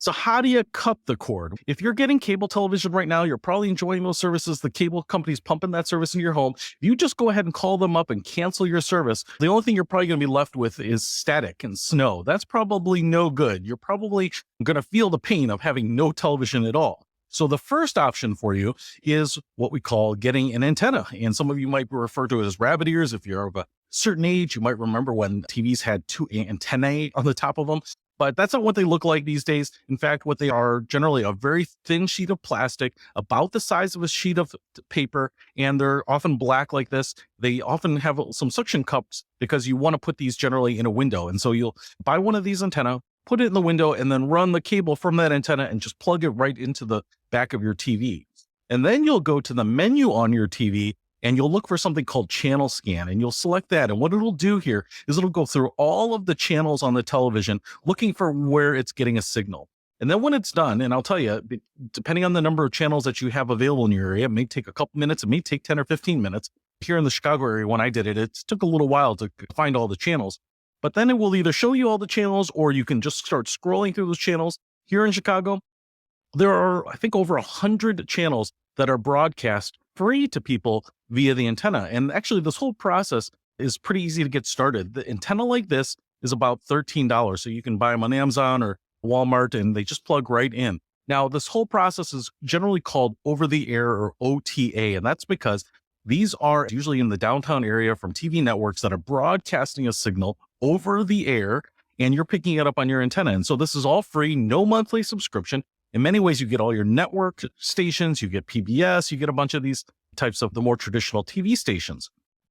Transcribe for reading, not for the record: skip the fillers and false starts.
So how do you cut the cord? If you're getting cable television right now, you're probably enjoying those services. The cable company's pumping that service into your home. If you just go ahead and call them up and cancel your service, the only thing you're probably going to be left with is static and snow. That's probably no good. You're probably going to feel the pain of having no television at all. So the first option for you is what we call getting an antenna. And some of you might refer to it as rabbit ears. If you're of a certain age, you might remember when TVs had two antennae on the top of them. But that's not what they look like these days. In fact, what they are generally a very thin sheet of plastic, about the size of a sheet of paper, and they're often black like this. They often have some suction cups because you want to put these generally in a window. And so you'll buy one of these antenna, put it in the window, and then run the cable from that antenna and just plug it right into the back of your TV. And then you'll go to the menu on your TV and you'll look for something called channel scan, and you'll select that. And what it'll do here is it'll go through all of the channels on the television, looking for where it's getting a signal. And then when it's done, and I'll tell you, depending on the number of channels that you have available in your area, it may take a couple minutes, it may take 10 or 15 minutes. Here in the Chicago area, when I did it, it took a little while to find all the channels. But then it will either show you all the channels, or you can just start scrolling through those channels. Here in Chicago, there are, I think, over 100 channels that are broadcast free to people via the antenna. And actually, this whole process is pretty easy to get started. The antenna like this is about $13. So you can buy them on Amazon or Walmart, and they just plug right in. Now, this whole process is generally called over-the-air or OTA, and that's because these are usually in the downtown area from TV networks that are broadcasting a signal over the air, and you're picking it up on your antenna. And so this is all free, no monthly subscription. In many ways, you get all your network stations, you get PBS, you get a bunch of these types of the more traditional TV stations.